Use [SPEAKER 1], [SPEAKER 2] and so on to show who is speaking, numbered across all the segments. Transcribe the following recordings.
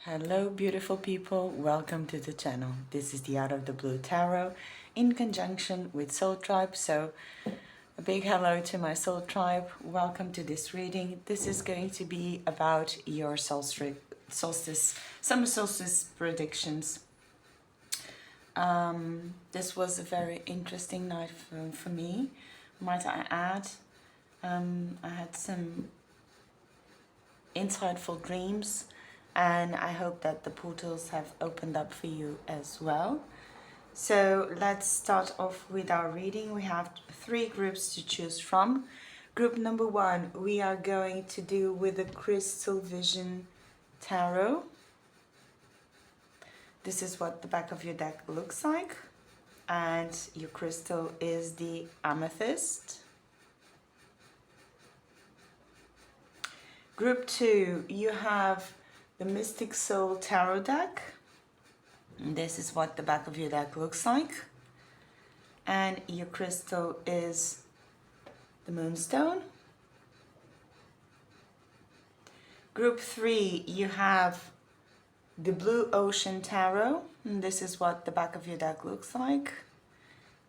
[SPEAKER 1] Hello beautiful people, welcome to the channel. This is the Out of the Blue Tarot in conjunction with Soul Tribe. So a big hello to my Soul Tribe. Welcome to this reading. This is going to be about your solstice, summer solstice predictions. This was a very interesting night for me, might I add. I had some insightful dreams, and I hope that the portals have opened up for you as well. So let's start off with our reading. We have 3 groups to choose from. Group number 1, we are going to do with the Crystal Vision Tarot. This is what the back of your deck looks like, and your crystal is the Amethyst. Group 2, you have the Mystic Soul Tarot deck. And this is what the back of your deck looks like. And your crystal is the Moonstone. Group 3, you have the Blue Ocean Tarot. And this is what the back of your deck looks like.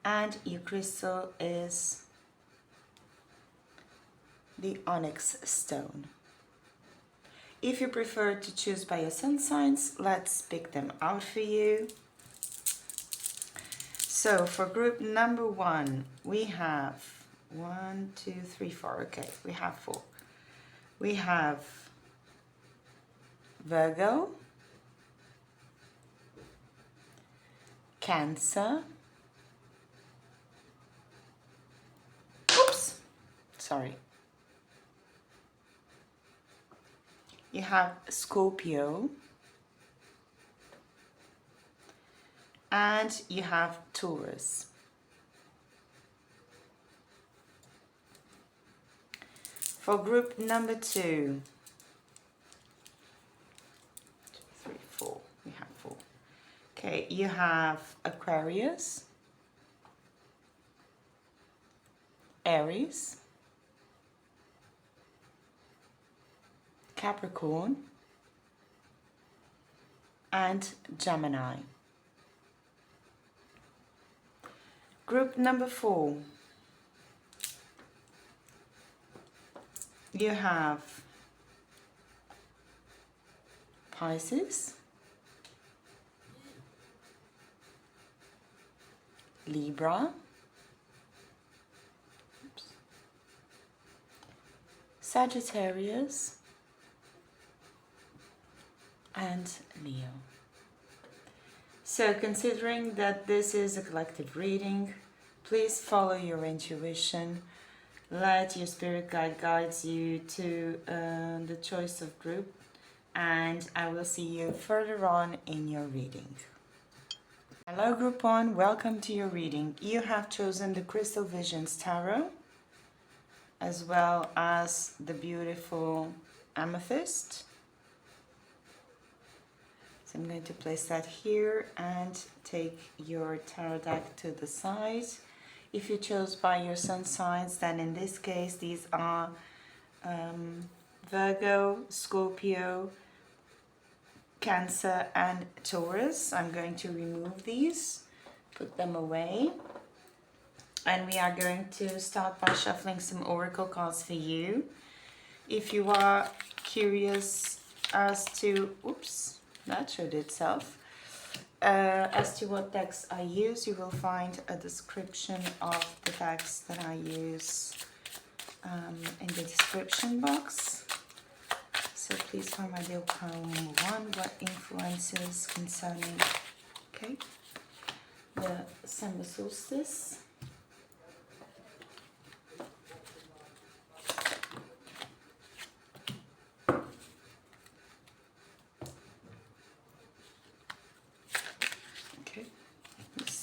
[SPEAKER 1] And your crystal is the Onyx stone. If you prefer to choose by your sun signs, let's pick them out for you. So for group number 1, we have 1, 2, 3, 4. Okay, we have 4. We have Virgo, Cancer, you have Scorpio, and you have Taurus. For group number 2, 3, 4, we have 4. Okay, you have Aquarius, Aries, Capricorn, and Gemini. Group number 4, you have Pisces, Libra, Sagittarius, and Leo. So considering that this is a collective reading, please follow your intuition. Let your spirit guide you to the choice of group, and I will see you further on in your reading. Hello group 1, welcome to your reading. You have chosen the Crystal Visions Tarot as well as the beautiful Amethyst. So I'm going to place that here and take your tarot deck to the side. If you chose by your sun signs, then in this case these are Virgo, Scorpio, Cancer, and Taurus. I'm going to remove these, put them away, and we are going to start by shuffling some oracle cards for you. If you are curious as to, oops, that showed itself. As to what decks I use, you will find a description of the decks that I use in the description box. So please find my deal pile number 1, what influences concerning, okay, the summer solstice.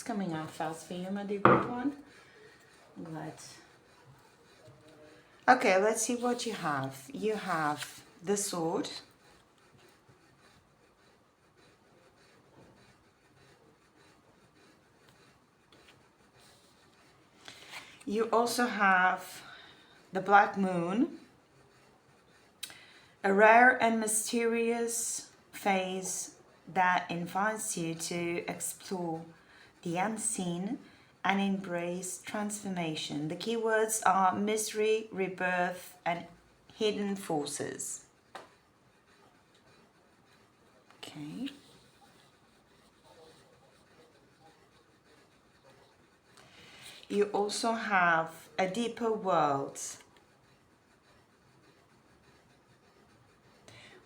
[SPEAKER 1] Coming out fast for you, my dear group 1. Glad. Okay, let's see what you have. You have the sword, you also have the black moon, a rare and mysterious phase that invites you to explore the unseen and embrace transformation. The keywords are mystery, rebirth, and hidden forces. Okay. You also have a deeper world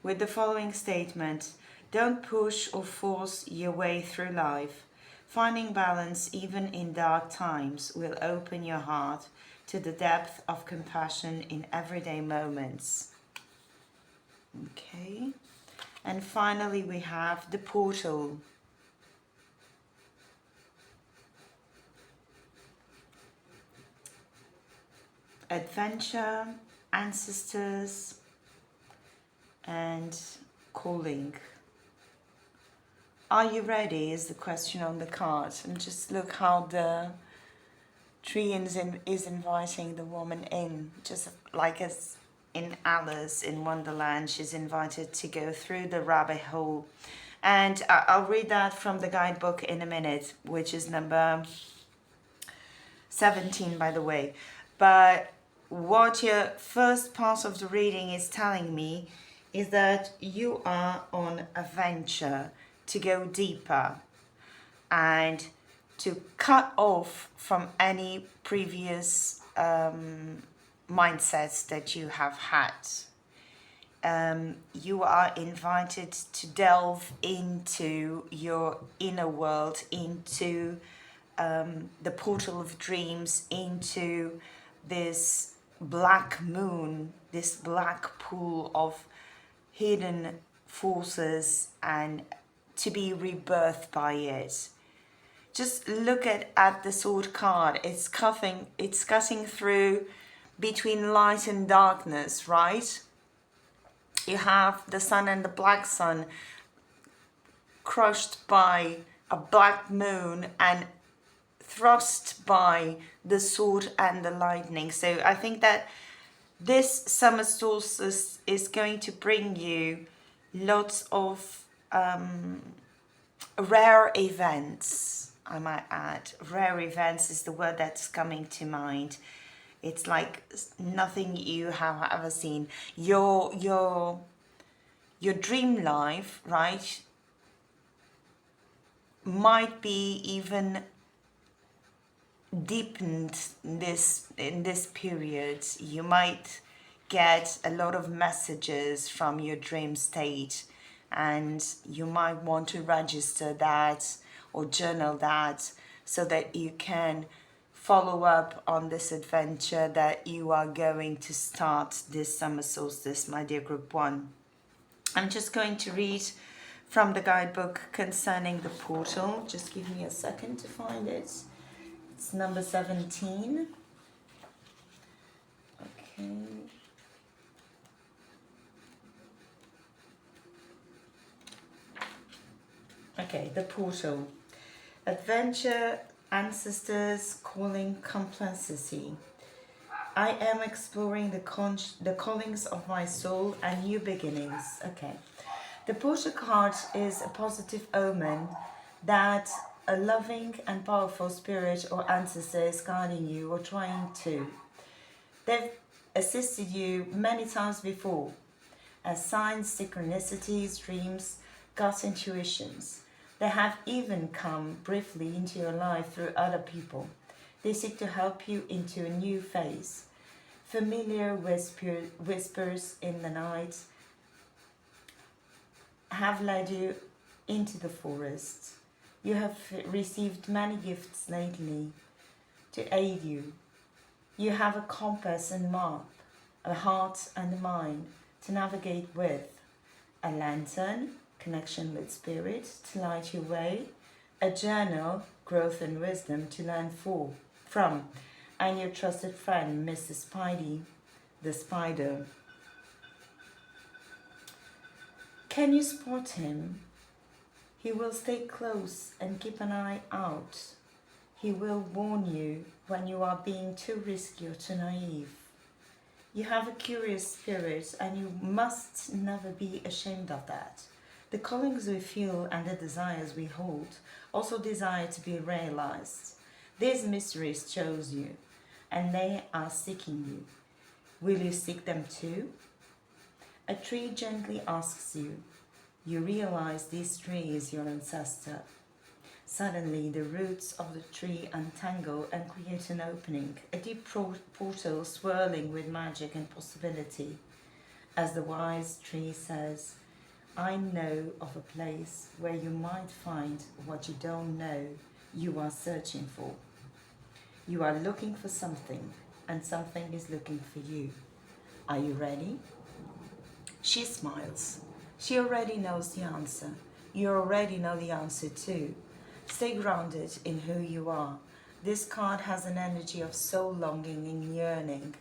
[SPEAKER 1] with the following statement: don't push or force your way through life. Finding balance even in dark times will open your heart to the depth of compassion in everyday moments. Okay. And finally we have the portal. Adventure, ancestors, and calling. Are you ready is the question on the card. And just look how the tree is inviting the woman in. Just like as in Alice in Wonderland, she's invited to go through the rabbit hole. And I'll read that from the guidebook in a minute, which is number 17, by the way. But what your first part of the reading is telling me is that you are on a venture to go deeper and to cut off from any previous mindsets that you have had. You are invited to delve into your inner world, into the portal of dreams, into this black moon, this black pool of hidden forces, and to be rebirthed by it. Just look at the sword card. It's cutting through between light and darkness, right? You have the sun and the black sun crushed by a black moon and thrust by the sword and the lightning. So I think that this summer solstice is going to bring you lots of rare events, I might add. Rare events is the word that's coming to mind. It's like nothing you have ever seen. Your dream life, right, might be even deepened in this period. You might get a lot of messages from your dream state, and you might want to register that or journal that so that you can follow up on this adventure that you are going to start this summer solstice, my dear group 1. I'm just going to read from the guidebook concerning the portal. Just give me a second to find it. It's number 17. Okay. Okay, the portal. Adventure, ancestors, calling, complexity. I am exploring the callings of my soul and new beginnings. Okay. The portal card is a positive omen that a loving and powerful spirit or ancestor is guiding you or trying to. They've assisted you many times before as signs, synchronicities, dreams, gut intuitions. They have even come briefly into your life through other people. They seek to help you into a new phase. Familiar whispers in the night have led you into the forest. You have received many gifts lately to aid you. You have a compass and map, a heart and a mind to navigate with, a lantern, connection with spirit to light your way, a journal, growth and wisdom to learn from, and your trusted friend, Mr. Spidey, the spider. Can you spot him? He will stay close and keep an eye out. He will warn you when you are being too risky or too naive. You have a curious spirit and you must never be ashamed of that. The callings we feel and the desires we hold also desire to be realized. These mysteries chose you, and they are seeking you. Will you seek them too? A tree gently asks you. You realize this tree is your ancestor. Suddenly, the roots of the tree untangle and create an opening, a deep portal swirling with magic and possibility. As the wise tree says, I know of a place where you might find what you don't know you are searching for. You are looking for something, and something is looking for you. Are you ready? She smiles. She already knows the answer. You already know the answer too. Stay grounded in who you are. This card has an energy of soul longing and yearning.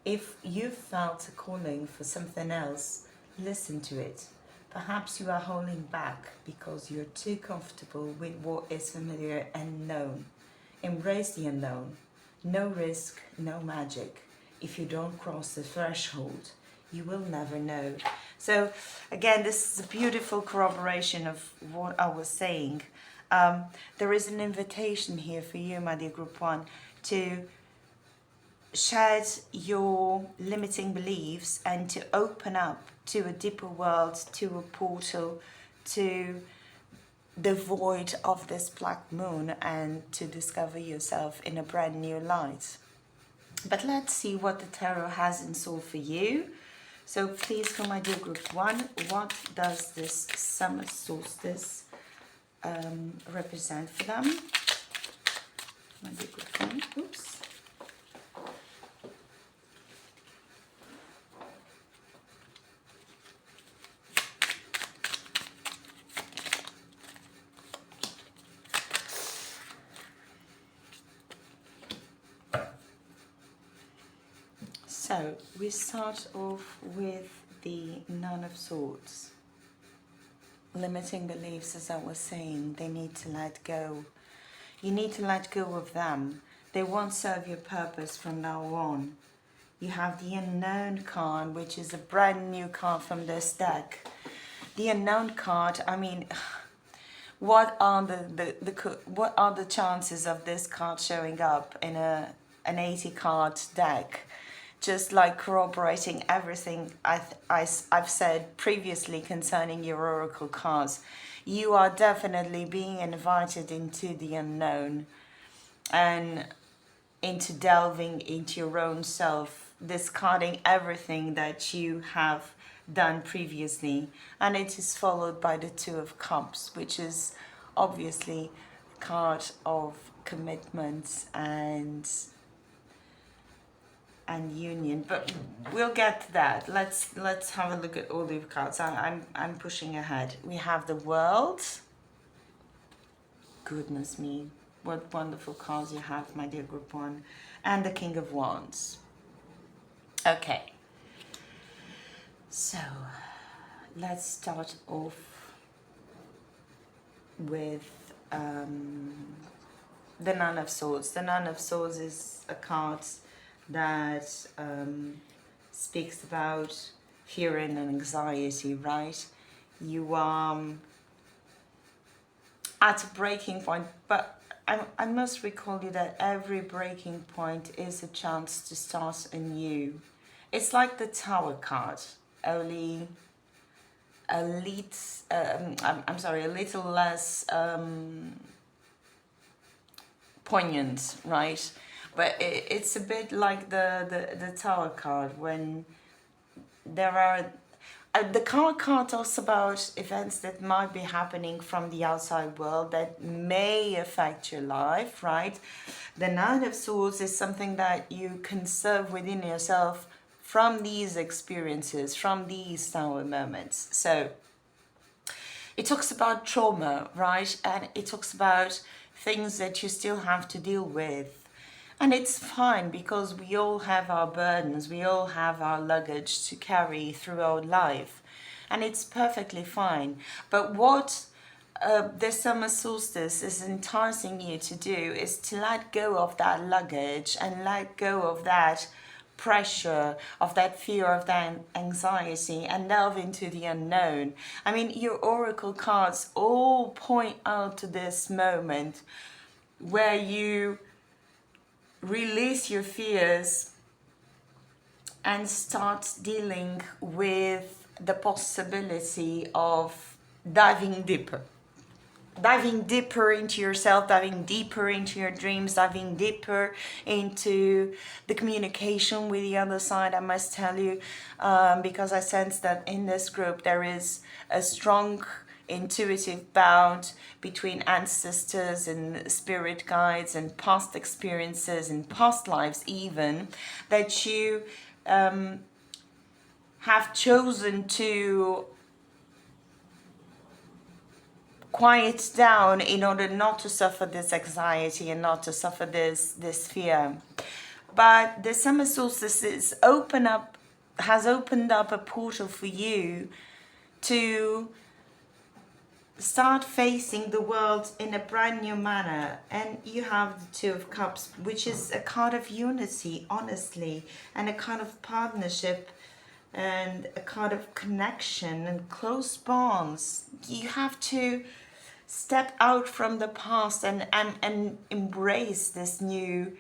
[SPEAKER 1] If you felt a calling for something else, listen to it. Perhaps you are holding back because you're too comfortable with what is familiar and known. Embrace the unknown. No risk, no magic. If you don't cross the threshold, you will never know. So again, this is a beautiful corroboration of what I was saying. There is an invitation here for you, my dear Group 1, to shed your limiting beliefs and to open up to a deeper world, to a portal, to the void of this black moon, and to discover yourself in a brand new light. But let's see what the tarot has in store for you. So please, for my dear Group 1, what does this summer solstice represent for them? My dear Group 1, oops. So we start off with the Nine of Swords. Limiting beliefs, as I was saying, they need to let go. You need to let go of them. They won't serve your purpose from now on. You have the Unknown card, which is a brand new card from this deck. The Unknown card, I mean, what are the chances of this card showing up in an 80 card deck? Just like corroborating everything I've said previously concerning your oracle cards. You are definitely being invited into the unknown and into delving into your own self, discarding everything that you have done previously. And it is followed by the Two of Cups, which is obviously a card of commitment and union, but we'll get to that. Let's have a look at all the cards. I'm pushing ahead. We have the World. Goodness me, what wonderful cards you have, my dear Group 1, and the King of Wands. Okay, so let's start off with the Nine of Swords. The Nine of Swords is a card that speaks about fear and anxiety, right? You are at a breaking point, but I must recall you that every breaking point is a chance to start anew. It's like the Tower card, only a little less poignant, right? But it's a bit like the Tower card, when there are... the card talks about events that might be happening from the outside world that may affect your life, right? The Nine of Swords is something that you conserve within yourself from these experiences, from these Tower moments. So it talks about trauma, right? And it talks about things that you still have to deal with. And it's fine, because we all have our burdens, we all have our luggage to carry throughout life. And it's perfectly fine. But what the summer solstice is enticing you to do is to let go of that luggage and let go of that pressure, of that fear, of that anxiety, and delve into the unknown. I mean, your oracle cards all point out to this moment where you release your fears and start dealing with the possibility of diving deeper. Diving deeper into yourself, diving deeper into your dreams, diving deeper into the communication with the other side, I must tell you, because I sense that in this group there is a strong intuitive bond between ancestors and spirit guides and past experiences and past lives even, that you have chosen to quiet down in order not to suffer this anxiety and not to suffer this fear. But the summer solstice has opened up a portal for you to start facing the world in a brand new manner. And you have the Two of Cups, which is a card of unity, honestly, and a kind of partnership and a kind of connection and close bonds. You have to step out from the past and embrace this new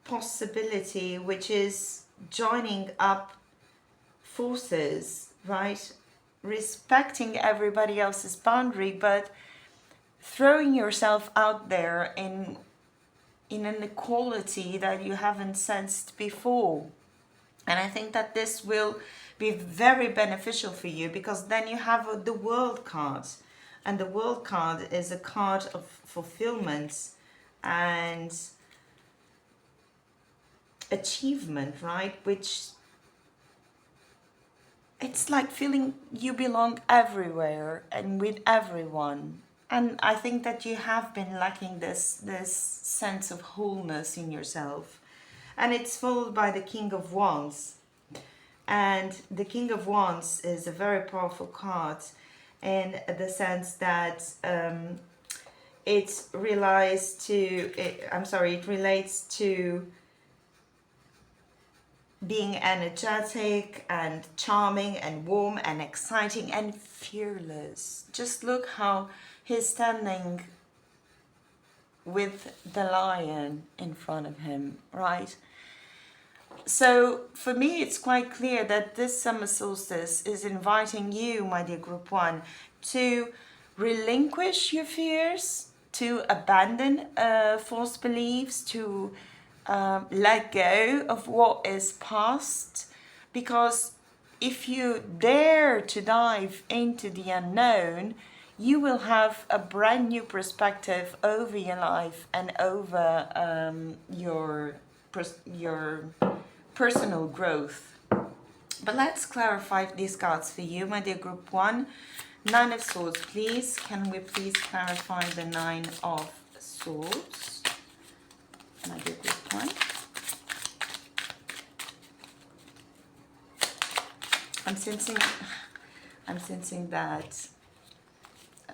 [SPEAKER 1] possibility, which is joining up forces, right? Respecting everybody else's boundary, but throwing yourself out there in an equality that you haven't sensed before. And I think that this will be very beneficial for you, because then you have the World card. And the World card is a card of fulfillment and achievement, right? Which, it's like feeling you belong everywhere and with everyone. And I think that you have been lacking this sense of wholeness in yourself. And it's followed by the King of Wands. And the King of Wands is a very powerful card in the sense that it relates to being energetic and charming and warm and exciting and fearless. Just look how he's standing with the lion in front of him, right? So for me, it's quite clear that this summer solstice is inviting you, my dear group one, to relinquish your fears, to abandon false beliefs, to let go of what is past. Because if you dare to dive into the unknown, you will have a brand new perspective over your life and over your personal growth. But let's clarify these cards for you, my dear group one. Nine of Swords, please. Can we please clarify the Nine of Swords, my dear group one? I'm sensing that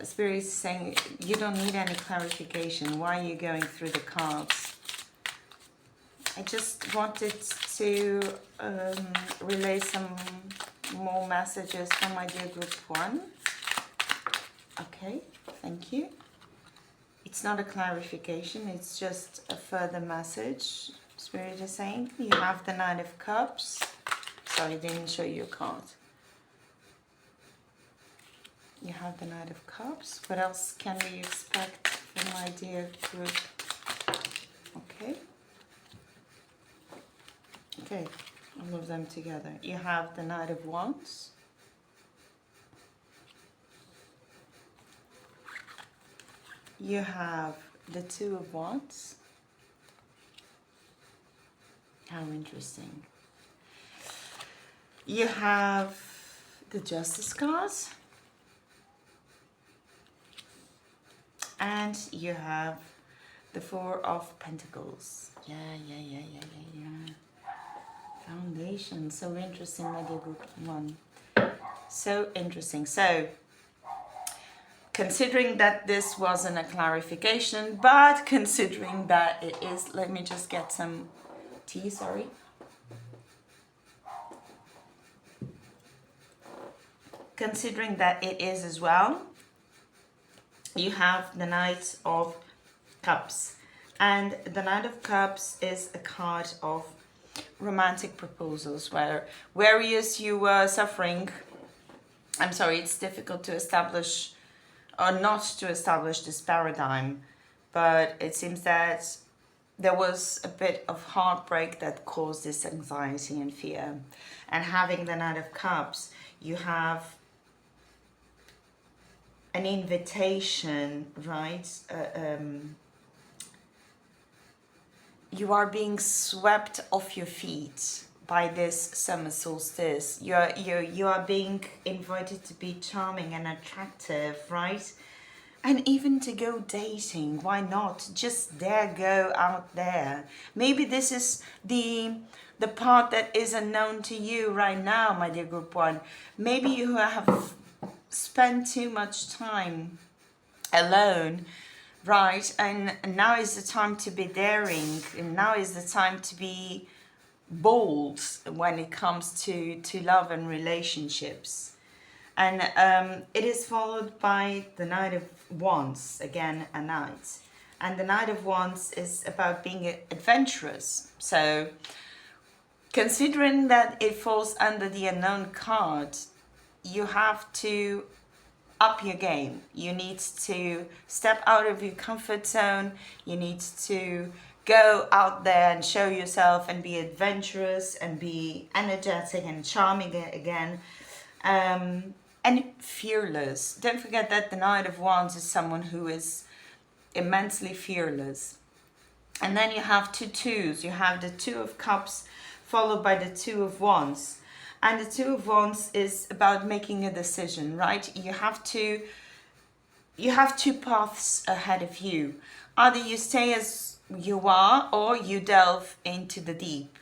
[SPEAKER 1] Spirit is saying you don't need any clarification. Why are you going through the cards? I just wanted to relay some more messages from my dear group one. Okay, thank you. It's not a clarification, it's just a further message. Spirit is saying you have the Nine of Cups. Sorry, I didn't show you a card. You have the Knight of Cups. What else can we expect from my dear group? Okay. Okay, I'll move them together. You have the Knight of Wands. You have the Two of Wands. How interesting. You have the Justice cards. And you have the Four of Pentacles. Yeah. Foundation. So interesting, my dear group one. So interesting. So, considering that this wasn't a clarification, but considering that it is, let me just get some tea, sorry. Considering that it is as well, you have the Knight of Cups. And the Knight of Cups is a card of romantic proposals, where whereas you were suffering, I'm sorry, it's difficult to establish or not to establish this paradigm, but it seems that there was a bit of heartbreak that caused this anxiety and fear. And having the Knight of Cups, you have an invitation, right? You are being swept off your feet by this summer solstice. You are being invited to be charming and attractive, right? And even to go dating, why not? Just go out there. Maybe this is the part that is unknown to you right now, my dear group one. Maybe you have spent too much time alone, right? And now is the time to be daring, and now is the time to be bold when it comes to love and relationships. And it is followed by the Knight of Wands, again a knight. And the Knight of Wands is about being adventurous. So considering that it falls under the unknown card, you have to up your game. You need to step out of your comfort zone. You need to go out there and show yourself and be adventurous and be energetic and charming again. And fearless. Don't forget that the Knight of Wands is someone who is immensely fearless. And then you have two twos. You have the Two of Cups followed by the Two of Wands. And the Two of Wands is about making a decision, right? You have two paths ahead of you. Either you stay as you are or you delve into the deep.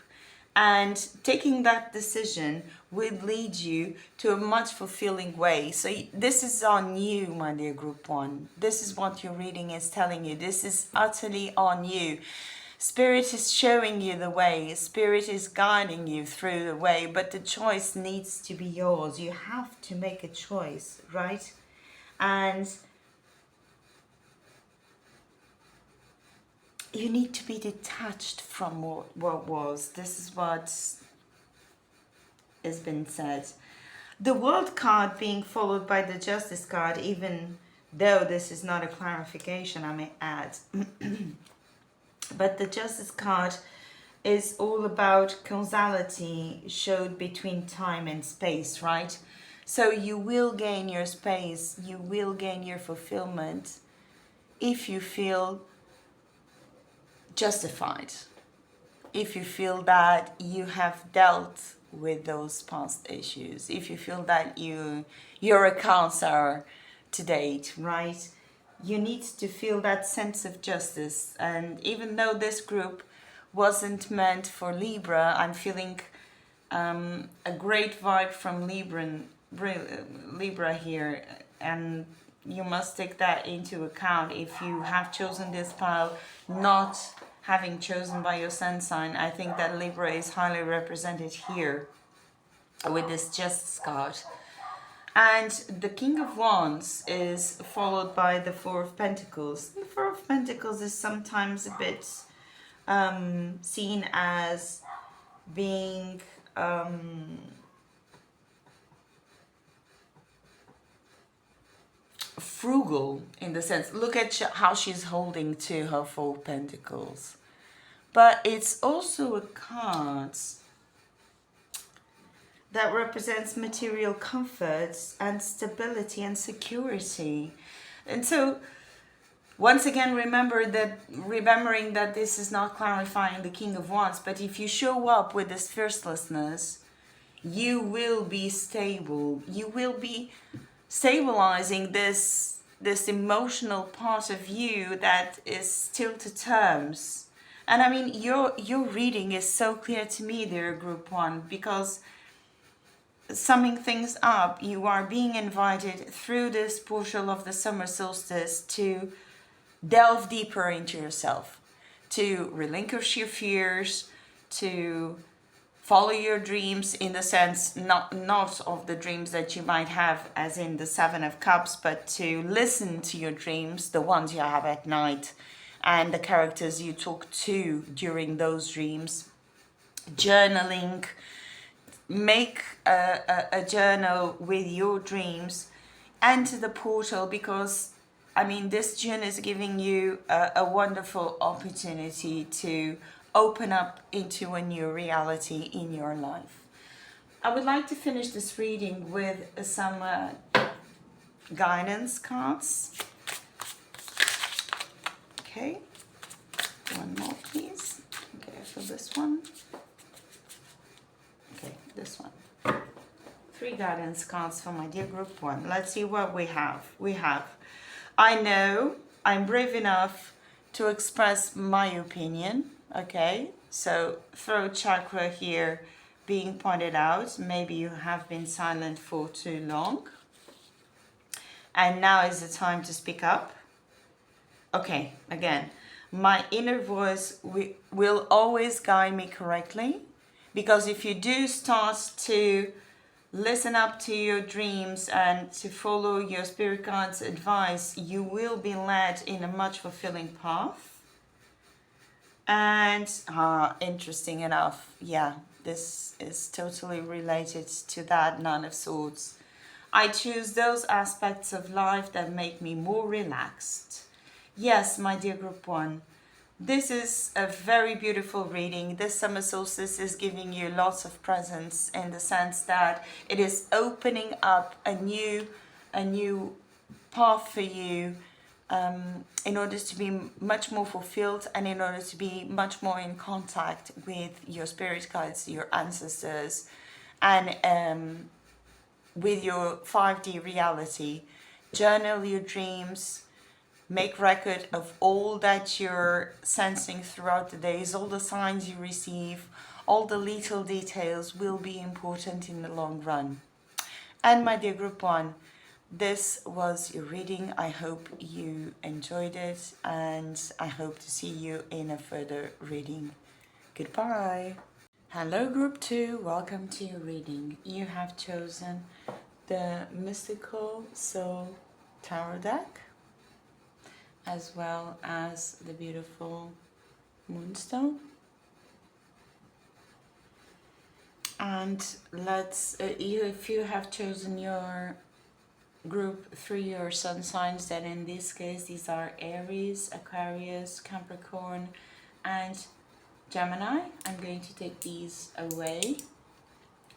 [SPEAKER 1] And taking that decision will lead you to a much fulfilling way. So this is on you, my dear group one. This is what your reading is telling you. This is utterly on you. Spirit is showing you the way. Spirit is guiding you through the way, but the choice needs to be yours. You have to make a choice, right? And you need to be detached from what was. This is what has been said. The World card being followed by the Justice card, even though this is not a clarification, I may add. But the Justice card is all about causality showed between time and space, right? So you will gain your space, you will gain your fulfillment if you feel justified, if you feel that you have dealt with those past issues, if you feel that your accounts are to date, right? You need to feel that sense of justice. And even though this group wasn't meant for Libra, I'm feeling a great vibe from Libra here, and you must take that into account if you have chosen this pile not having chosen by your sun sign. I think that Libra is highly represented here with this Justice card. And the King of Wands is followed by the Four of Pentacles. The Four of Pentacles is sometimes a bit seen as being frugal in the sense. Look at how she's holding to her Four of Pentacles. But it's also a card that represents material comforts and stability and security. And so, once again, remembering that this is not clarifying the King of Wands, but if you show up with this fiercelessness, you will be stable. You will be stabilizing this emotional part of you that is still to terms. And I mean, your reading is so clear to me, dear group one, because summing things up, you are being invited through this portal of the summer solstice to delve deeper into yourself, to relinquish your fears, to follow your dreams, in the sense not of the dreams that you might have as in the Seven of Cups, but to listen to your dreams, the ones you have at night, and the characters you talk to during those dreams. Journaling, make a journal with your dreams, enter the portal, because I mean, this June is giving you a wonderful opportunity to open up into a new reality in your life. I would like to finish this reading with some guidance cards. Okay, one more please. Okay, for this one. Okay, this one. 3 guidance cards for my dear group 1. Let's see what we have. We have, I know I'm brave enough to express my opinion. Okay, so throat chakra here being pointed out. Maybe you have been silent for too long, and now is the time to speak up. Okay, again, my inner voice will always guide me correctly, because if you do start to listen up to your dreams and to follow your spirit guides' advice, you will be led in a much fulfilling path. And interesting enough, yeah, this is totally related to that Nine of Swords. I choose those aspects of life that make me more relaxed. Yes, my dear group 1, this is a very beautiful reading. This summer solstice is giving you lots of presence, in the sense that it is opening up a new path for you, in order to be much more fulfilled, and in order to be much more in contact with your spirit guides, your ancestors, and with your 5D reality. Journal your dreams, make record of all that you're sensing throughout the days, all the signs you receive, all the little details will be important in the long run. And my dear group 1, this was your reading. I hope you enjoyed it, and I hope to see you in a further reading. Goodbye. Hello group 2, welcome to your reading. You have chosen the Mystical Soul Tarot deck, as well as the beautiful Moonstone. And if you have chosen your group 3 or sun signs, then in this case these are Aries, Aquarius, Capricorn and Gemini. I'm going to take these away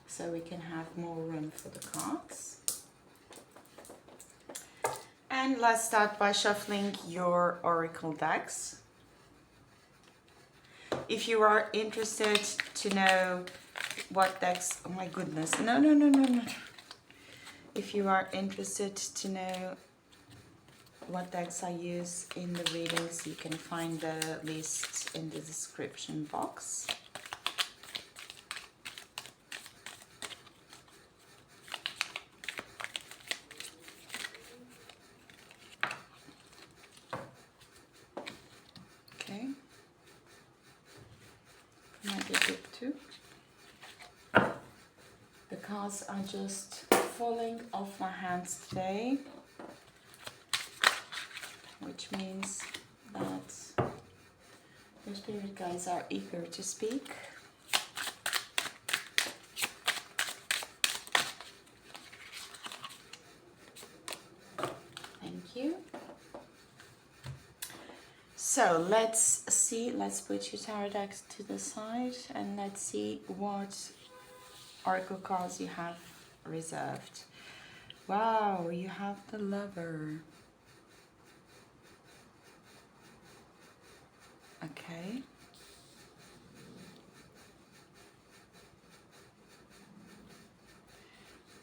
[SPEAKER 1] so we can have more room for the cards. And let's start by shuffling your oracle decks. If you are interested to know what decks, oh my goodness, no. If you are interested to know what decks I use in the readings, you can find the list in the description box. Okay. My group 2. The cards are just falling off my hands today, which means that your spirit guides are eager to speak. Thank you. So let's put your tarot decks to the side and let's see what oracle cards you have reserved. Wow, you have the Lover. Okay.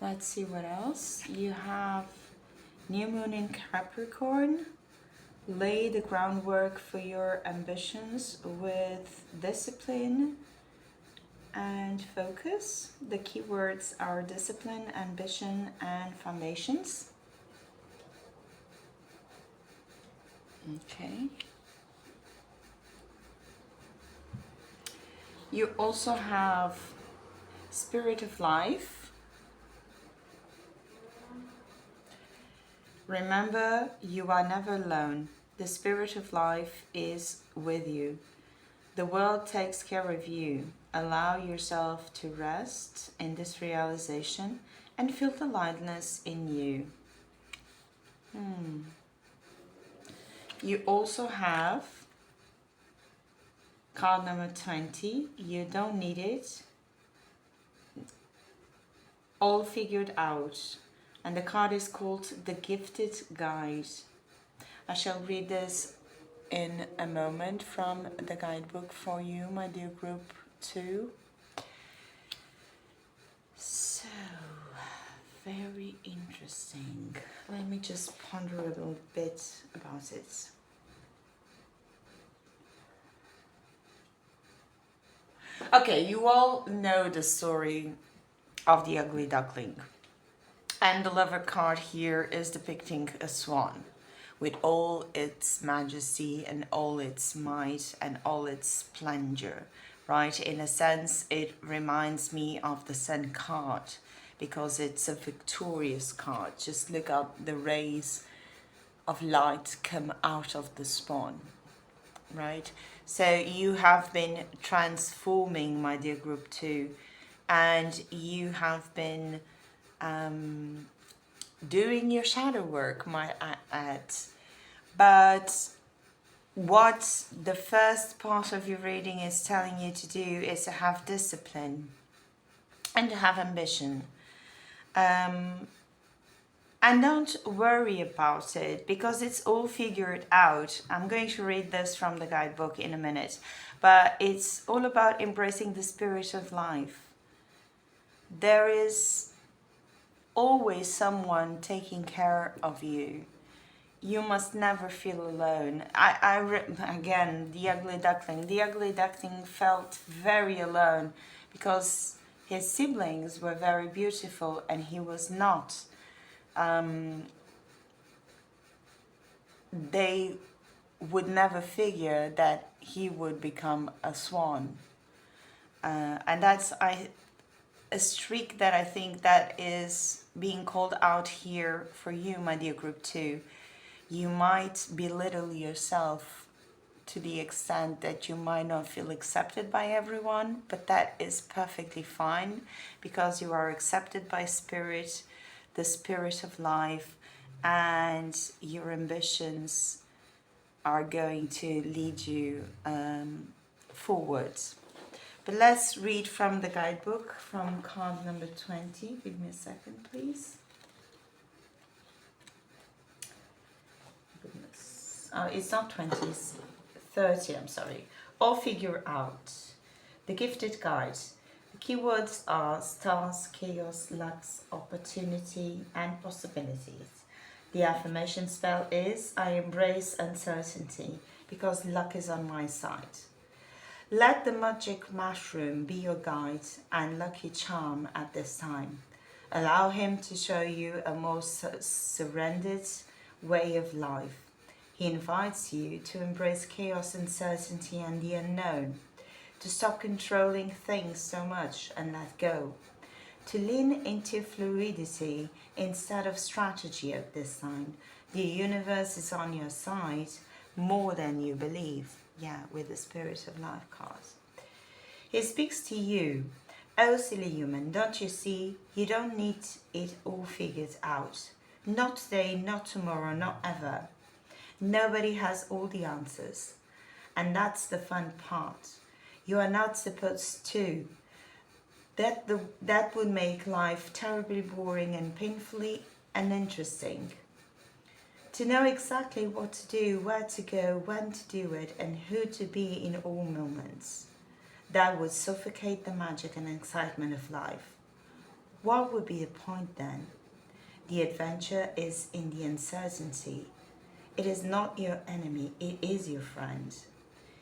[SPEAKER 1] Let's see what else. You have New Moon in Capricorn. Lay the groundwork for your ambitions with discipline and focus. The keywords are discipline, ambition, and foundations. Okay. You also have Spirit of Life. Remember, you are never alone. The Spirit of Life is with you. The world takes care of you. Allow yourself to rest in this realization and feel the lightness in you. You also have card number 20. You don't need it. All figured out. And the card is called The Gifted Guide. I shall read this in a moment from the guidebook for you, my dear group 2. So, very interesting. Let me just ponder a little bit about it. Okay, you all know the story of the ugly duckling. And the lover card here is depicting a swan with all its majesty and all its might and all its splendor, right? In a sense, it reminds me of the Sun card because it's a victorious card. Just look at the rays of light come out of the swan, right? So you have been transforming, my dear group 2, and you have been doing your shadow work, my but what the first part of your reading is telling you to do is to have discipline and to have ambition. And don't worry about it because it's all figured out. I'm going to read this from the guidebook in a minute, but it's all about embracing the spirit of life. There is always someone taking care of you. You must never feel alone. Again, the ugly duckling. The ugly duckling felt very alone because his siblings were very beautiful and he was not. They would never figure that he would become a swan. And that's a streak that I think that is being called out here for you, my dear group 2. You might belittle yourself to the extent that you might not feel accepted by everyone, but that is perfectly fine because you are accepted by spirit, the spirit of life, and your ambitions are going to lead you forward. But let's read from the guidebook from card number 20. Give me a second, please. Goodness. It's not 20, it's 30, I'm sorry. All figure out. The gifted guide. The keywords are stars, chaos, luck, opportunity, and possibilities. The affirmation spell is, I embrace uncertainty because luck is on my side. Let the magic mushroom be your guide and lucky charm at this time. Allow him to show you a more surrendered way of life. He invites you to embrace chaos, uncertainty, and the unknown, to stop controlling things so much and let go, to lean into fluidity instead of strategy at this time. The universe is on your side more than you believe. Yeah, with the Spirit of Life card. He speaks to you. Oh, silly human, don't you see? You don't need it all figured out. Not today, not tomorrow, not ever. Nobody has all the answers. And that's the fun part. You are not supposed to. That would make life terribly boring and painfully uninteresting. To know exactly what to do, where to go, when to do it, and who to be in all moments. That would suffocate the magic and excitement of life. What would be the point then? The adventure is in the uncertainty. It is not your enemy, it is your friend.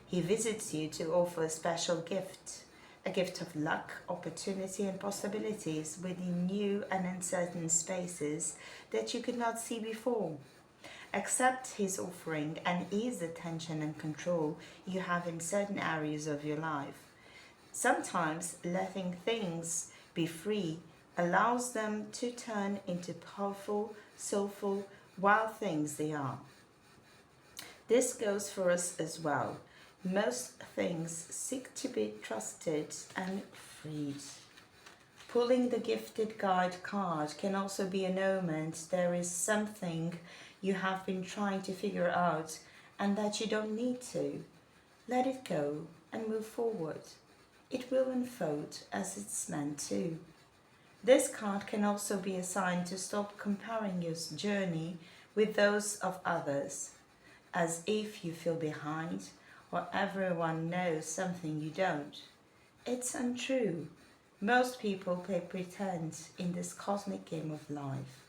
[SPEAKER 1] He visits you to offer a special gift, a gift of luck, opportunity, and possibilities within new and uncertain spaces that you could not see before. Accept his offering and ease the tension and control you have in certain areas of your life. Sometimes letting things be free allows them to turn into powerful, soulful, wild things they are. This goes for us as well. Most things seek to be trusted and freed. Pulling the gifted guide card can also be an omen there is something you have been trying to figure out and that you don't need to. Let it go and move forward. It will unfold as it's meant to. This card can also be a sign to stop comparing your journey with those of others, as if you feel behind or everyone knows something you don't. It's untrue. Most people play pretend in this cosmic game of life.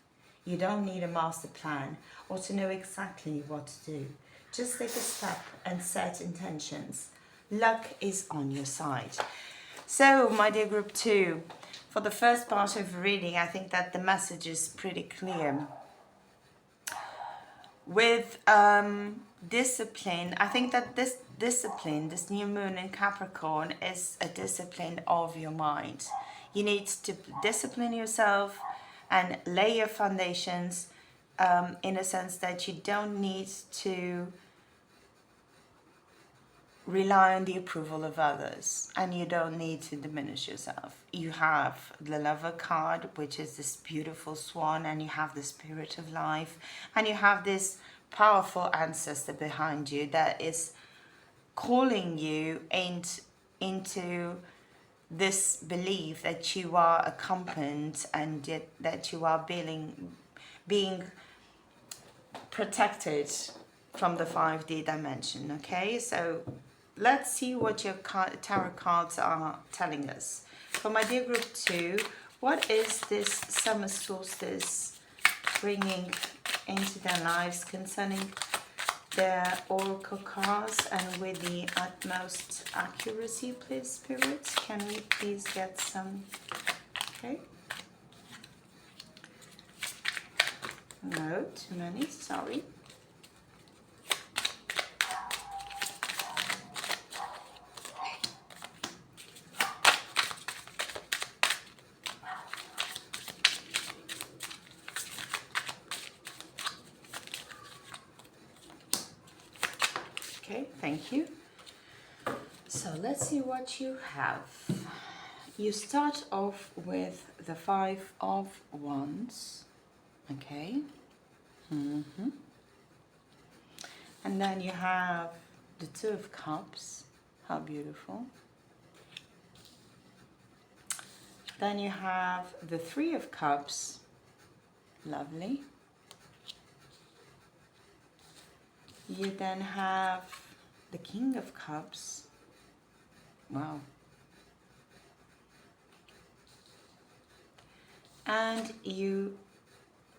[SPEAKER 1] You don't need a master plan or to know exactly what to do. Just take a step and set intentions. Luck is on your side. So, my dear group 2, for the first part of the reading, I think that the message is pretty clear. With discipline, I think that this discipline, this new moon in Capricorn, is a discipline of your mind. You need to discipline yourself and lay your foundations in a sense that you don't need to rely on the approval of others, and you don't need to diminish yourself. You have the Lover card, which is this beautiful swan, and you have the Spirit of Life, and you have this powerful ancestor behind you that is calling you into this belief that you are accompanied and that you are being protected from the 5D dimension. Okay, so let's see what your tarot cards are telling us. For my dear group 2, what is this summer solstice bringing into their lives concerning their oracle cards, and with the utmost accuracy, please, spirits? Can we please get some? Okay. No, too many, sorry. Okay, thank you. So let's see what you have. You start off with the 5 of Wands, okay? And then you have the 2 of Cups, how beautiful. Then you have the 3 of Cups, lovely. You then have the King of Cups. Wow. And you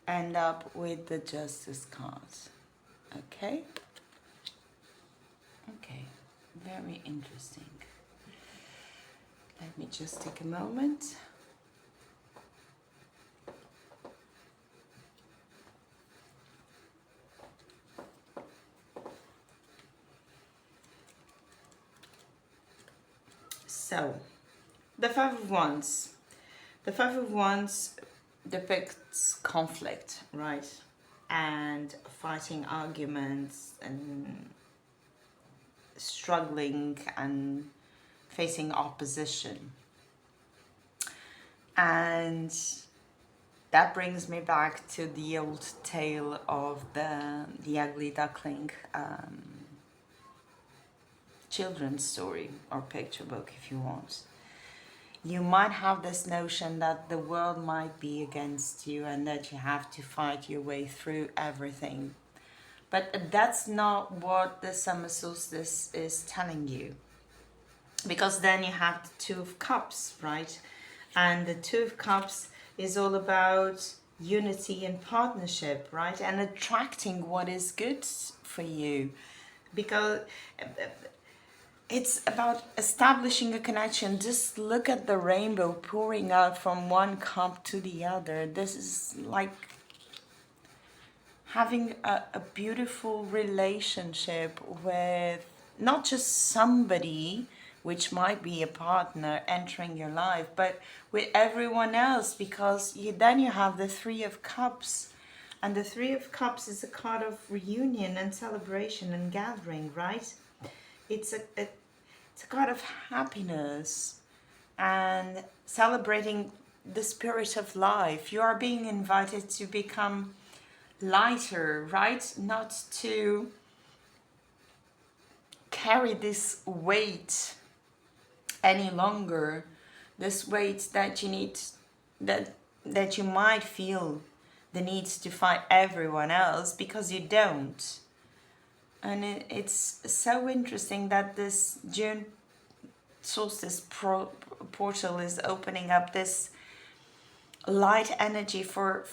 [SPEAKER 1] end up with the Justice card. Okay? Okay, very interesting. Let me just take a moment. So, the 5 of Wands. The 5 of Wands depicts conflict, right? And fighting arguments and struggling and facing opposition. And that brings me back to the old tale of the ugly duckling children's story or picture book, if you want. You might have this notion that the world might be against you and that you have to fight your way through everything. But that's not what the summer solstice is telling you. Because then you have the 2 of Cups, right? And the 2 of Cups is all about unity and partnership, right? And attracting what is good for you. Because it's about establishing a connection. Just look at the rainbow pouring out from one cup to the other. This is like having a beautiful relationship with not just somebody which might be a partner entering your life, but with everyone else, because then you have the Three of Cups. And the Three of Cups is a card of reunion and celebration and gathering, right? It's a card of happiness and celebrating the spirit of life. You are being invited to become lighter, right? Not to carry this weight any longer. This weight that you need, that you might feel the need to fight everyone else because you don't. And it's so interesting that this June solstice portal is opening up this light energy for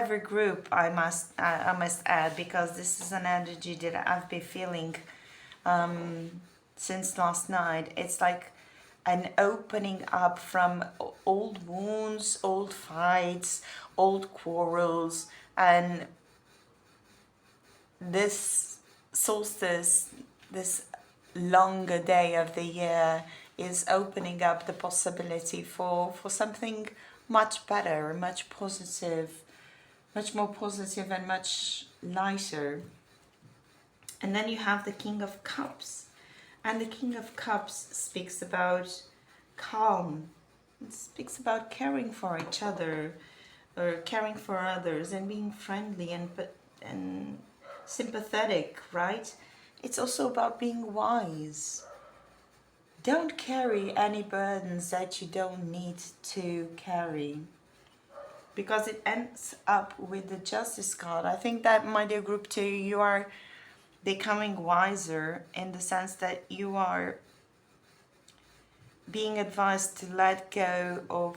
[SPEAKER 1] every group. I must add, because this is an energy that I've been feeling since last night. It's like an opening up from old wounds, old fights, old quarrels, and this solstice, this longer day of the year, is opening up the possibility for something much better, much more positive and much lighter. And then you have the King of Cups. And the King of Cups speaks about calm. It speaks about caring for each other, or caring for others, and being friendly and sympathetic, right? It's also about being wise. Don't carry any burdens that you don't need to carry, because it ends up with the Justice card. I think that, my dear group 2, you are becoming wiser, in the sense that you are being advised to let go of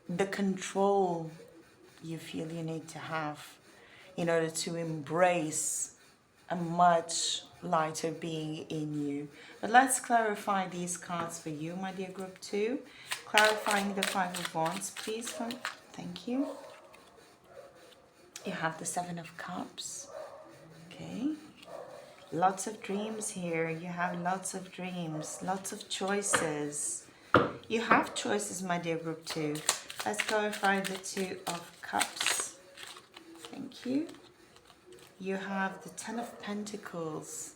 [SPEAKER 1] the control you feel you need to have in order to embrace a much lighter being in you. But let's clarify these cards for you, my dear group 2. Clarifying the Five of Wands, please. Thank you. You have the Seven of Cups. Okay. Lots of dreams here. You have lots of dreams, lots of choices. You have choices, my dear group 2. Let's clarify the Two of Cups. Thank you. You have the Ten of Pentacles.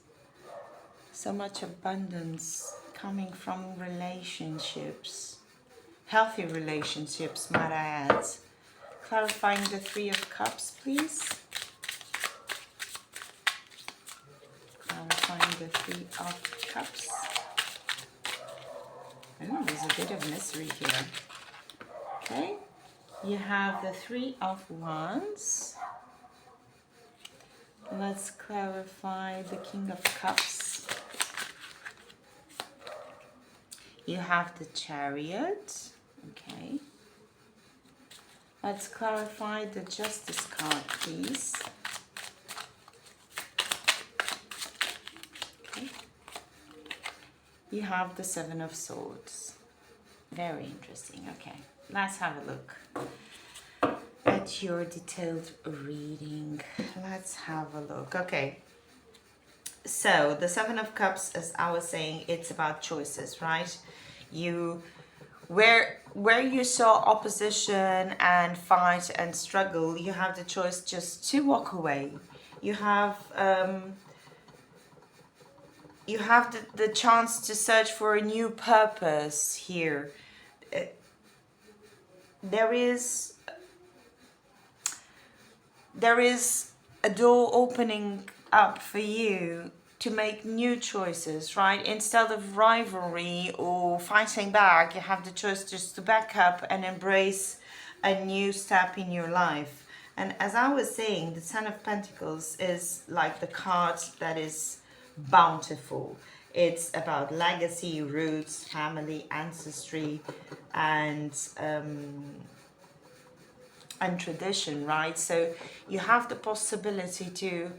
[SPEAKER 1] So much abundance coming from relationships. Healthy relationships, might I add. Clarifying the Three of Cups, please. Clarifying the Three of Cups. Oh, there's a bit of mystery here. Okay. You have the Three of Wands. Let's clarify the King of Cups. You have the Chariot. Okay. Let's clarify the Justice card, please. Okay. You have the Seven of Swords. Very interesting. Okay. Let's have a look at your detailed reading. Let's have a look. Okay. So the Seven of Cups, as I was saying, it's about choices, right? Where you saw opposition and fight and struggle, you have the choice just to walk away. You have the chance to search for a new purpose here. There is a door opening up for you to make new choices, right? Instead of rivalry or fighting back, you have the choice just to back up and embrace a new step in your life. And as I was saying, the Ten of Pentacles is like the card that is bountiful. It's about legacy, roots, family, ancestry, and tradition, right? So you have the possibility to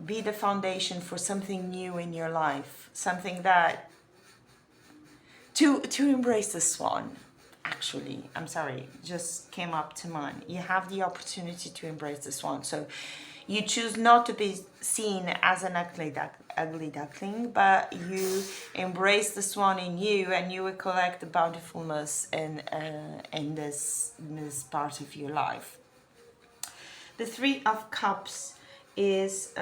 [SPEAKER 1] be the foundation for something new in your life, something that to embrace the swan. Actually, I'm sorry, just came up to mind. You have the opportunity to embrace the swan. So you choose not to be seen as an ugly duckling, but you embrace the swan in you, and you will collect the bountifulness in this part of your life. The Three of Cups is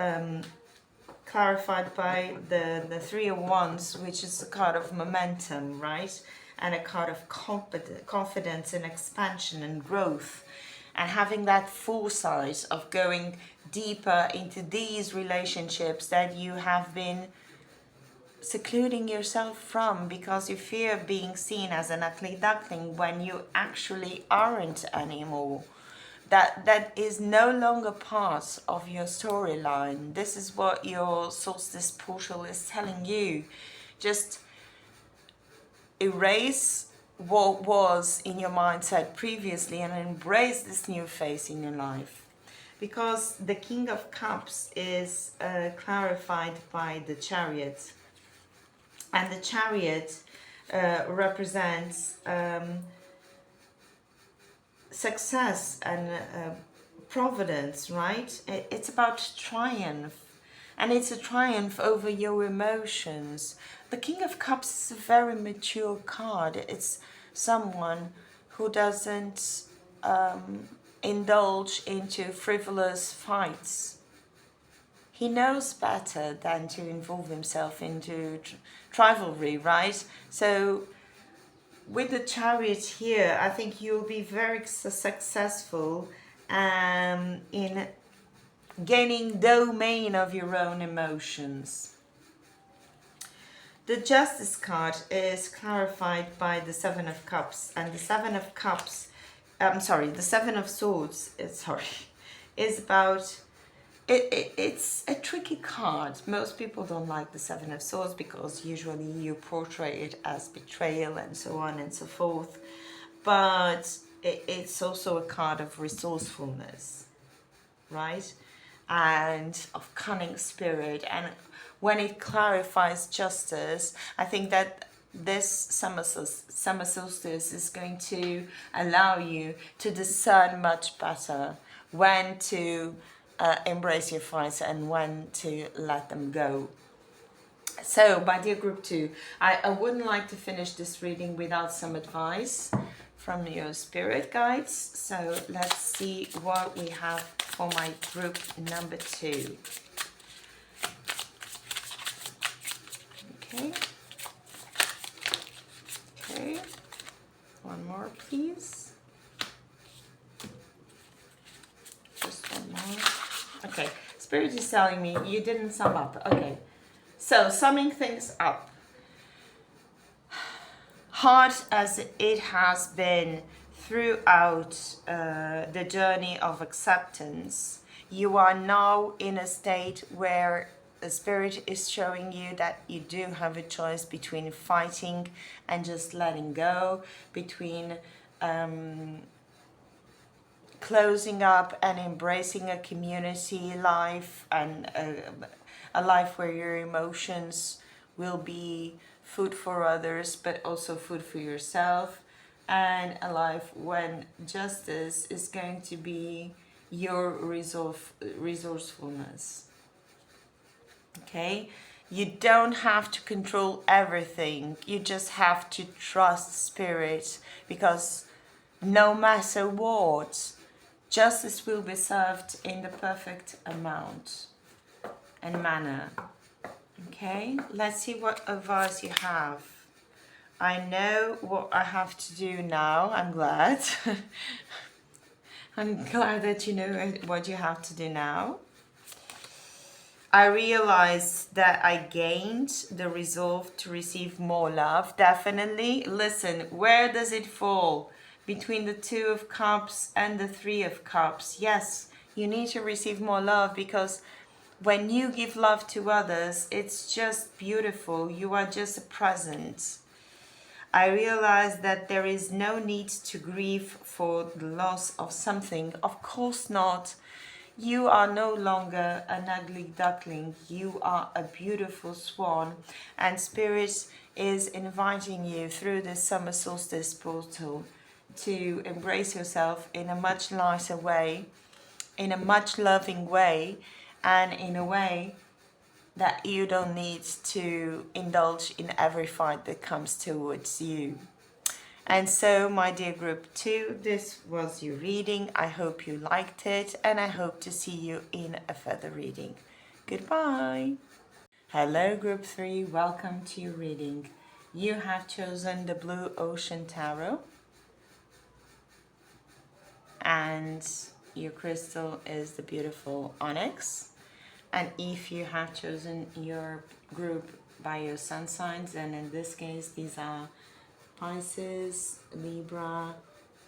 [SPEAKER 1] clarified by the Three of Wands, which is a card of momentum, right? And a card of confidence and expansion and growth, and having that foresight of going deeper into these relationships that you have been secluding yourself from because you fear being seen as an ugly duckling when you actually aren't anymore. That is no longer part of your storyline. This is what your solstice portal is telling you. Just erase what was in your mindset previously and embrace this new phase in your life. Because the King of Cups is clarified by the Chariot. And the Chariot represents success and providence, right? It's about triumph, and it's a triumph over your emotions. The King of Cups is a very mature card. It's someone who doesn't indulge into frivolous fights. He knows better than to involve himself into rivalry, right? So with the Chariot here, I think you'll be very successful in gaining domain of your own emotions. The Justice card is clarified by the Seven of Cups, and the Seven of Cups, the Seven of Swords, is about, it's a tricky card. Most people don't like the Seven of Swords because usually you portray it as betrayal and so on and so forth, but it's also a card of resourcefulness, right? And of cunning spirit. And when it clarifies justice, I think that this summer solstice is going to allow you to discern much better when to embrace your fights and when to let them go. So, my dear group 2, I wouldn't like to finish this reading without some advice from your spirit guides. So let's see what we have for my group number 2. Okay. Okay. One more, please. Just one more. Okay. Spirit is telling me you didn't sum up. Okay. So, summing things up. Hard as it has been throughout the journey of acceptance, you are now in a state where the Spirit is showing you that you do have a choice between fighting and just letting go, between closing up and embracing a community life and a life where your emotions will be food for others but also food for yourself, and a life when justice is going to be your resourcefulness. Okay, you don't have to control everything, you just have to trust Spirit, because no matter what, justice will be served in the perfect amount and manner. Okay, let's see what advice you have. I know what I have to do now. I'm glad. I'm glad that you know what you have to do now. I realized that I gained the resolve to receive more love. Definitely. Listen, where does it fall? Between the Two of Cups and the Three of Cups. Yes, you need to receive more love, because when you give love to others, it's just beautiful. You are just a present. I realize that there is no need to grieve for the loss of something. Of course not. You are no longer an ugly duckling. You are a beautiful swan. And Spirit is inviting you through this summer solstice portal to embrace yourself in a much lighter way, in a much loving way, and in a way that you don't need to indulge in every fight that comes towards you. And so, my dear group 2, this was your reading. I hope you liked it, and I hope to see you in a further reading. Goodbye. Hello group 3, welcome to your reading. You have chosen the Blue Ocean Tarot, and your crystal is the beautiful Onyx. And if you have chosen your group by your sun signs, and in this case these are Pisces, Libra,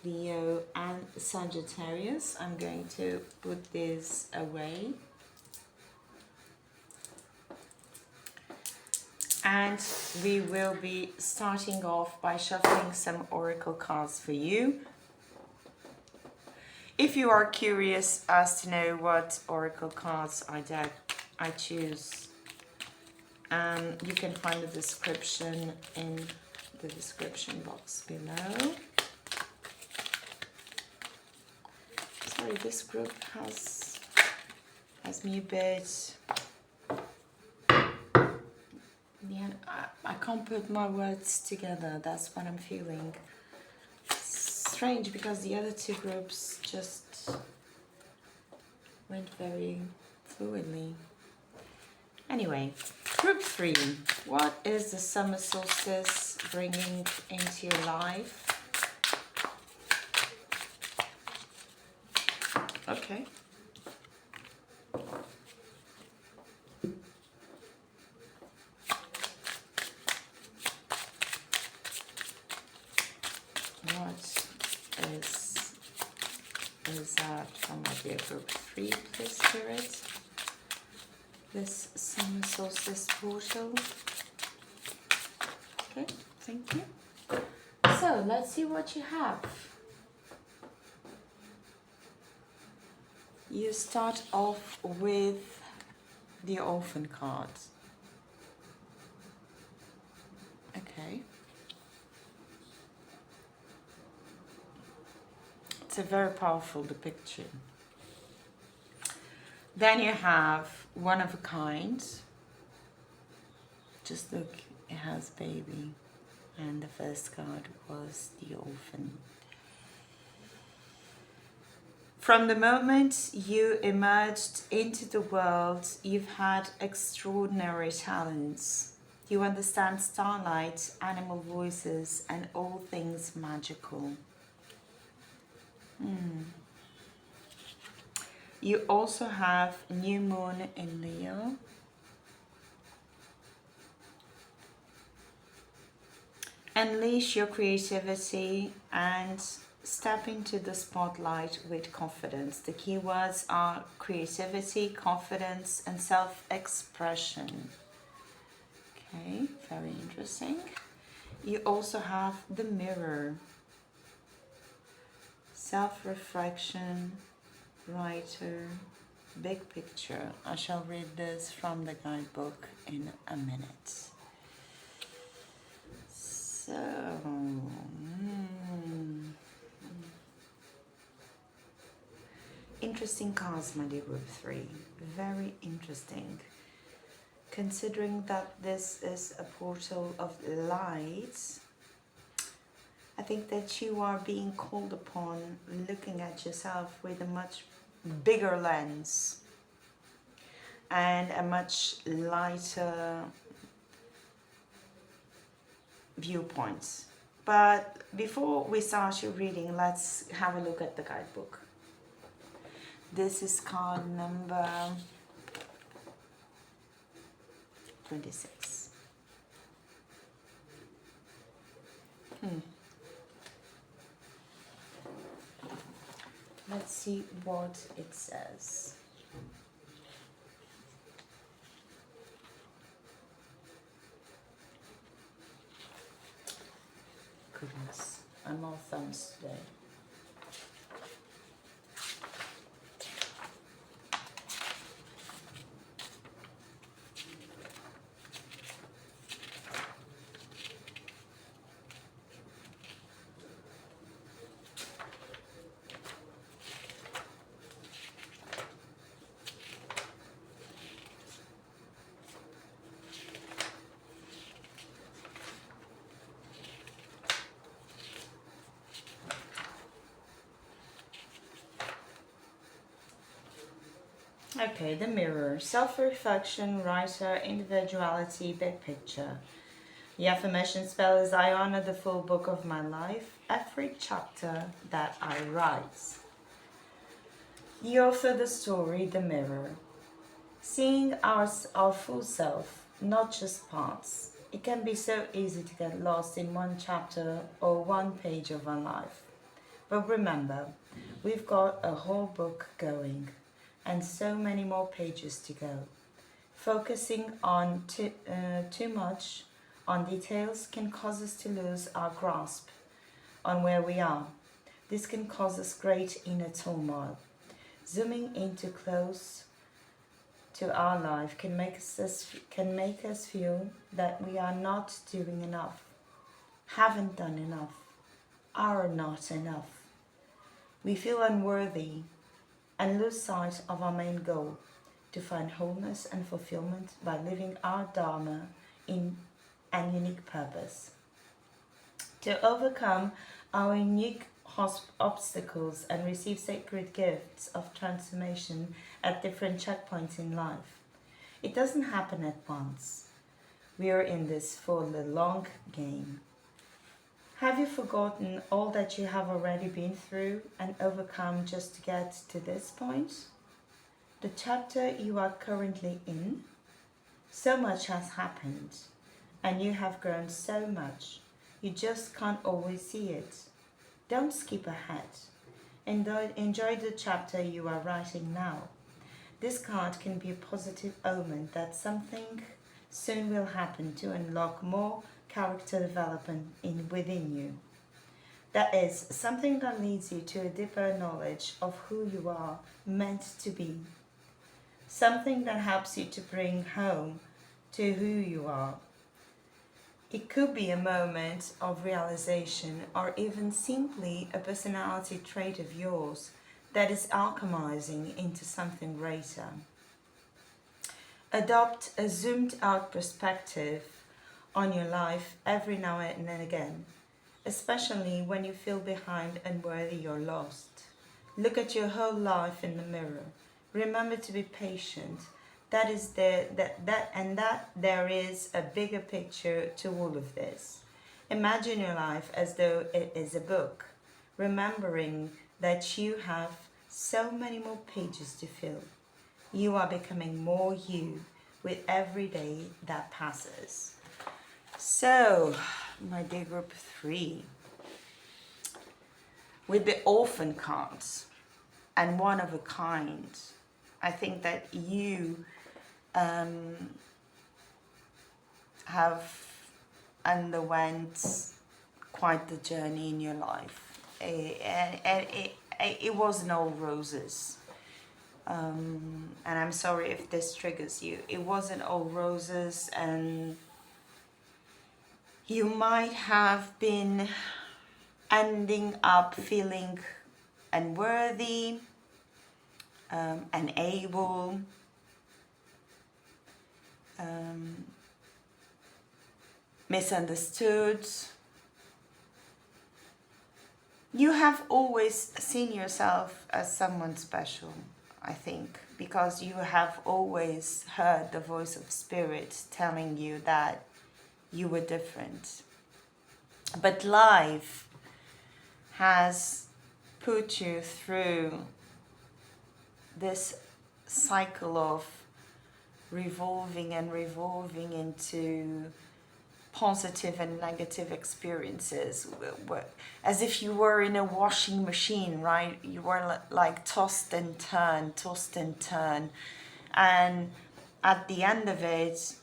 [SPEAKER 1] Leo and Sagittarius, I'm going to put this away. And we will be starting off by shuffling some oracle cards for you. If you are curious as to know what oracle cards I choose, you can find the description in the description box below. Sorry, this group has me a bit. Yeah, I can't put my words together. That's what I'm feeling. Strange because the other two groups just went very fluidly. Anyway, group 3, what is the summer solstice bringing into your life? Okay. What is that from my dear group 3, please, Spirit? This summer solstice portal. Okay, thank you. So let's see what you have. You start off with the Orphan card. Okay. It's a very powerful depiction. Then you have One of a Kind. Just look, it has baby. And the first card was the Orphan. From the moment you emerged into the world, you've had extraordinary talents. You understand starlight, animal voices, and all things magical. You also have new moon in Leo. Unleash your creativity and step into the spotlight with confidence. The keywords are creativity, confidence, and self-expression. Okay, very interesting. You also have the Mirror. Self-reflection, writer, big picture. I shall read this from the guidebook in a minute. So, interesting cards, my dear group 3. Very interesting. Considering that this is a portal of light, I think that you are being called upon looking at yourself with a much bigger lens and a much lighter viewpoint. But before we start your reading, let's have a look at the guidebook. This is card number 26. Let's see what it says. Goodness, I'm all thumbs today. Okay, the mirror. Self-reflection, writer, individuality, big picture. The affirmation spell is I honor the full book of my life, every chapter that I write. The author, the story, the mirror. Seeing our full self, not just parts. It can be so easy to get lost in one chapter or one page of our life. But remember, we've got a whole book going and so many more pages to go. Focusing on too much on details can cause us to lose our grasp on where we are. This can cause us great inner turmoil. Zooming into close to our life can make us feel that we are not doing enough, haven't done enough, are not enough. We feel unworthy and lose sight of our main goal, to find wholeness and fulfillment by living our Dharma in and unique purpose. To overcome our unique obstacles and receive sacred gifts of transformation at different checkpoints in life. It doesn't happen at once. We are in this for the long game. Have you forgotten all that you have already been through and overcome just to get to this point? The chapter you are currently in, so much has happened, and you have grown so much. You just can't always see it. Don't skip ahead. Enjoy the chapter you are writing now. This card can be a positive omen that something soon will happen to unlock more character development within you. That is, something that leads you to a deeper knowledge of who you are meant to be. Something that helps you to bring home to who you are. It could be a moment of realization or even simply a personality trait of yours that is alchemizing into something greater. Adopt a zoomed out perspective on your life every now and then again, especially when you feel behind, unworthy or lost. Look at your whole life in the mirror. Remember to be patient. That there is a bigger picture to all of this. Imagine your life as though it is a book, remembering that you have so many more pages to fill. You are becoming more you with every day that passes. So, my dear group 3, with the orphan cards and one of a kind, I think that you have underwent quite the journey in your life. It wasn't all roses. And I'm sorry if this triggers you. It wasn't all roses, and you might have been ending up feeling unworthy, unable, misunderstood. You have always seen yourself as someone special, I think, because you have always heard the voice of spirit telling you that you were different. But life has put you through this cycle of revolving and revolving into positive and negative experiences, as if you were in a washing machine, right? You were like tossed and turned, and at the end of it,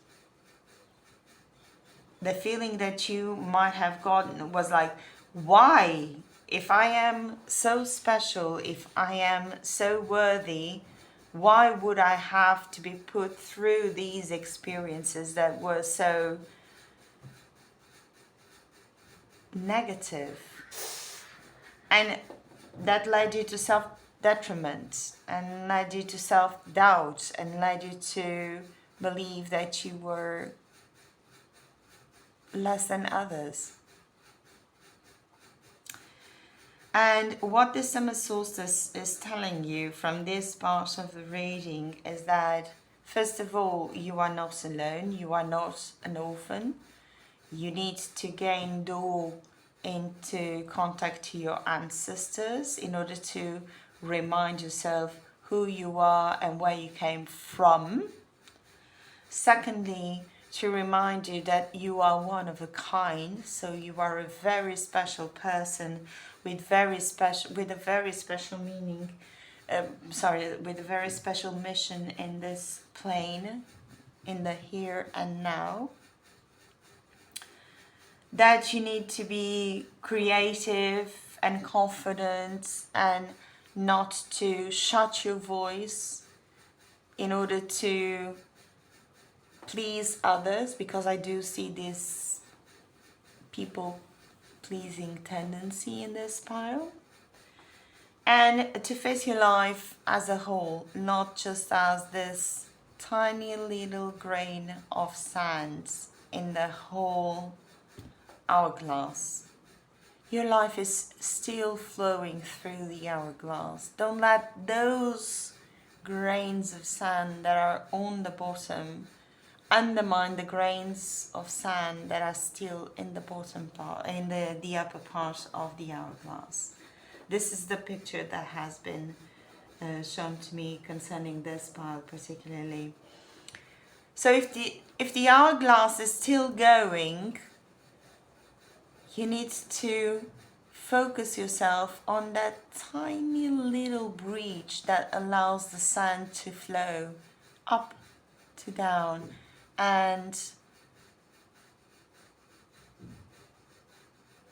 [SPEAKER 1] the feeling that you might have gotten was like, why? If I am so special, if I am so worthy, why would I have to be put through these experiences that were so negative? And that led you to self-detriment, and led you to self-doubt, and led you to believe that you were less than others. And what the summer solstice is telling you from this part of the reading is that, first of all, you are not alone, you are not an orphan. You need to gain door into contact to your ancestors in order to remind yourself who you are and where you came from. Secondly, to remind you that you are one of a kind, so you are a very special person with a very special meaning. With a very special mission in this plane, in the here and now. That you need to be creative and confident and not to shut your voice in order to please others, because I do see this people pleasing tendency in this pile. And to face your life as a whole, not just as this tiny little grain of sand in the whole hourglass. Your life is still flowing through the hourglass. Don't let those grains of sand that are on the bottom undermine the grains of sand that are still in the bottom part, in the upper part of the hourglass. This is the picture that has been shown to me concerning this pile particularly. So if the hourglass is still going, you need to focus yourself on that tiny little breach that allows the sand to flow up to down, and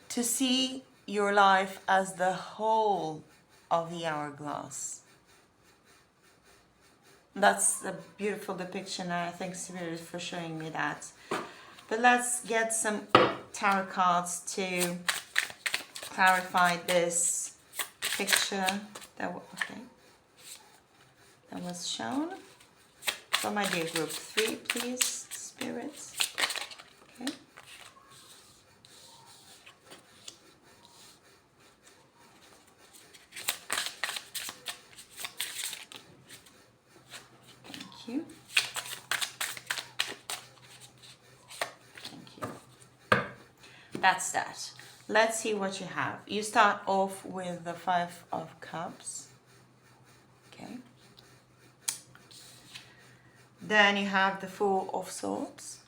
[SPEAKER 1] to see your life as the whole of the hourglass. That's a beautiful depiction, and I thank Spirit for showing me that. But let's get some tarot cards to clarify this picture that was shown. For my dear group 3, please, spirits. Okay. Thank you. Thank you. That's that. Let's see what you have. You start off with the 5 of Cups. Okay. Then you have the 4 of Swords.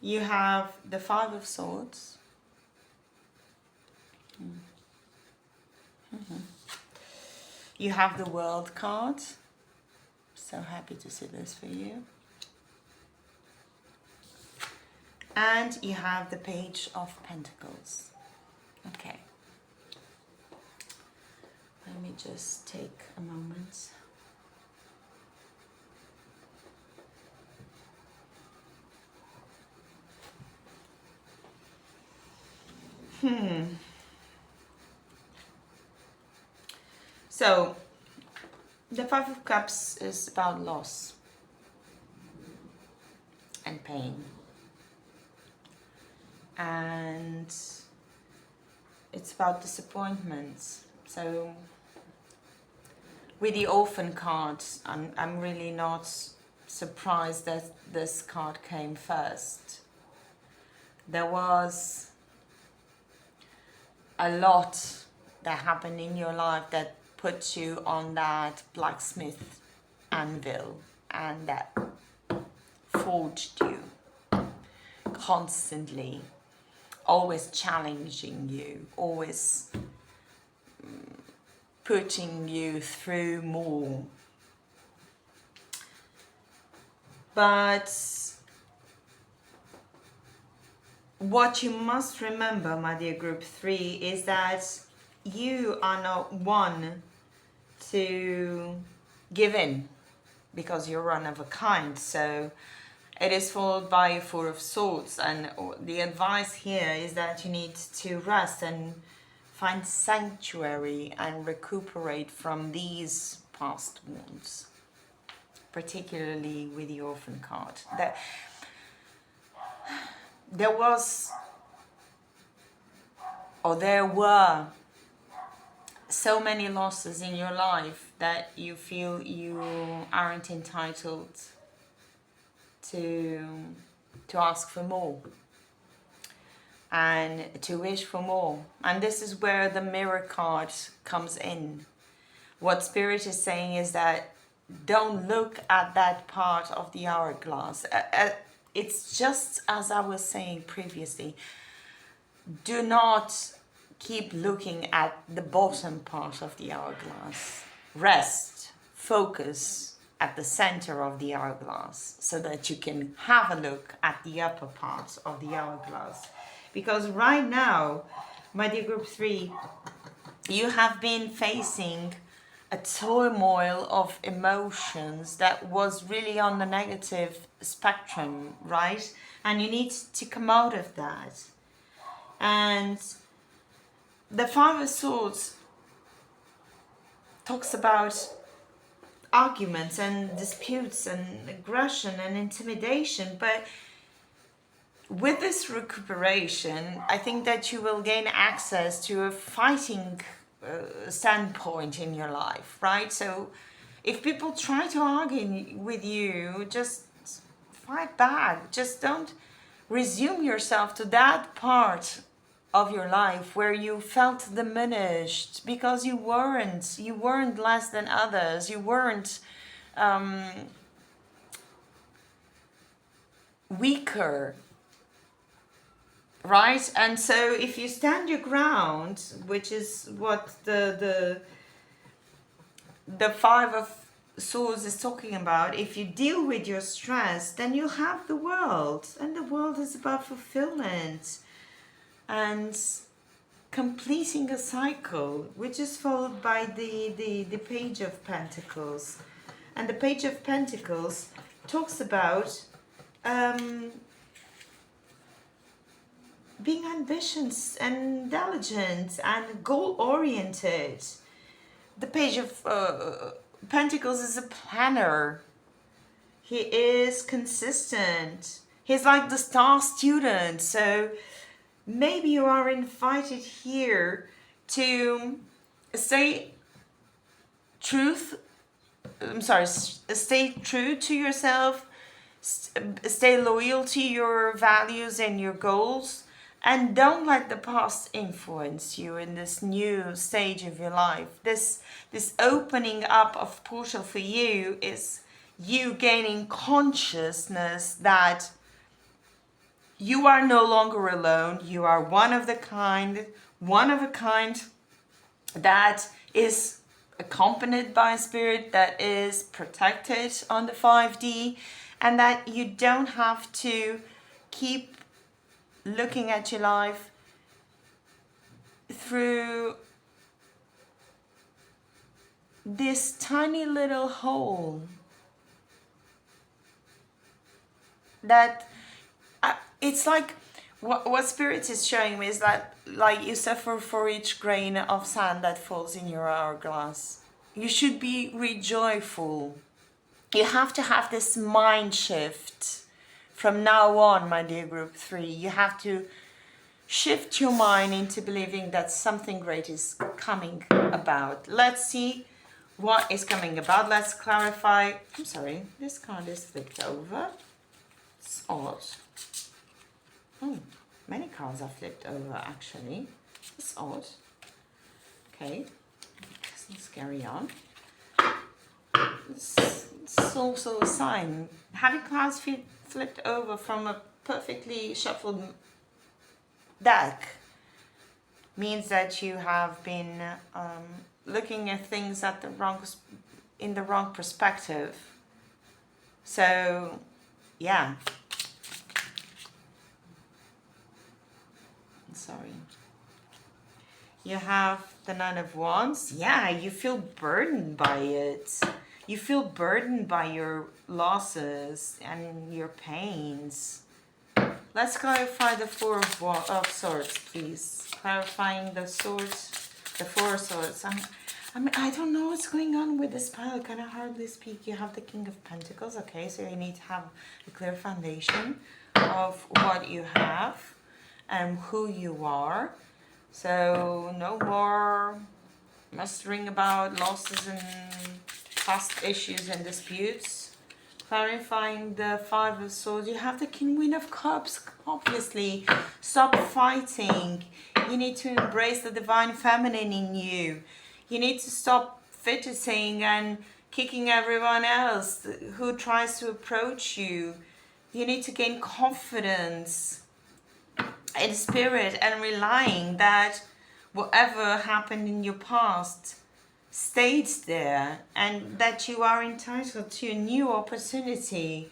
[SPEAKER 1] You have the 5 of Swords. You have the World card. So happy to see this for you. And you have the Page of Pentacles. Okay. Let me just take a moment. So, the 5 of Cups is about loss and pain. And it's about disappointments. So, with the Orphan card, I'm really not surprised that this card came first. There was a lot that happened in your life that put you on that blacksmith anvil and that forged you constantly, always challenging you, always putting you through more. But what you must remember, my dear group 3, is that you are not one to give in, because you're one of a kind. So it is followed by a 4 of Swords, and the advice here is that you need to rest and find sanctuary and recuperate from these past wounds, particularly with the Orphan card. there was, or there were, so many losses in your life that you feel you aren't entitled to ask for more and to wish for more. And this is where the mirror card comes in. What Spirit is saying is that don't look at that part of the hourglass. It's just as I was saying previously, do not keep looking at the bottom part of the hourglass. Rest, focus at the center of the hourglass so that you can have a look at the upper part of the hourglass. Because right now, my dear group 3, you have been facing a turmoil of emotions that was really on the negative spectrum, right? And you need to come out of that. And the Five of Swords talks about arguments and disputes and aggression and intimidation, but with this recuperation, I think that you will gain access to a fighting standpoint in your life, right? So if people try to argue with you, just fight back. Just don't resume yourself to that part of your life where you felt diminished, because you weren't less than others. You weren't weaker, right? And so if you stand your ground, which is what the Five of Swords is talking about, if you deal with your stress, then you'll have the world, and the world is about fulfillment and completing a cycle, which is followed by the Page of Pentacles. And the Page of Pentacles talks about being ambitious and diligent and goal-oriented. The Page of Pentacles is a planner. He is consistent. He's like the star student. So maybe you are invited here to stay true to yourself, stay loyal to your values and your goals, and don't let the past influence you in this new stage of your life. This opening up of portal for you is you gaining consciousness that you are no longer alone. You are one of a kind that is accompanied by a spirit, that is protected on the 5D, and that you don't have to keep looking at your life through this tiny little hole that it's like what Spirit is showing me is that like you suffer for each grain of sand that falls in your hourglass. You should be rejoiceful. You have to have this mind shift from now on, my dear group 3. You have to shift your mind into believing that something great is coming about. Let's see what is coming about. Let's clarify. I'm sorry, this card is flipped over. It's odd. Many cards are flipped over actually. It's odd. Okay, let's carry on. It's also a sign. Having cards flipped over from a perfectly shuffled deck means that you have been looking at things at in the wrong perspective. So, yeah. Sorry. You have the Nine of Wands. Yeah, you feel burdened by it. You feel burdened by your losses and your pains. Let's clarify the Four of Swords, please. Clarifying the swords, the Four of Swords. I don't know what's going on with this pile. I can hardly speak. You have the King of Pentacles. Okay, so you need to have a clear foundation. of what you have and who you are. So no more mustering about losses and past issues and disputes. Clarifying the Five of Swords. You have the Queen of Cups. Obviously, stop fighting. You need to embrace the divine feminine in you. You need to stop fidgeting and kicking everyone else who tries to approach you. You need to gain confidence in spirit and relying that whatever happened in your past stayed there and that you are entitled to a new opportunity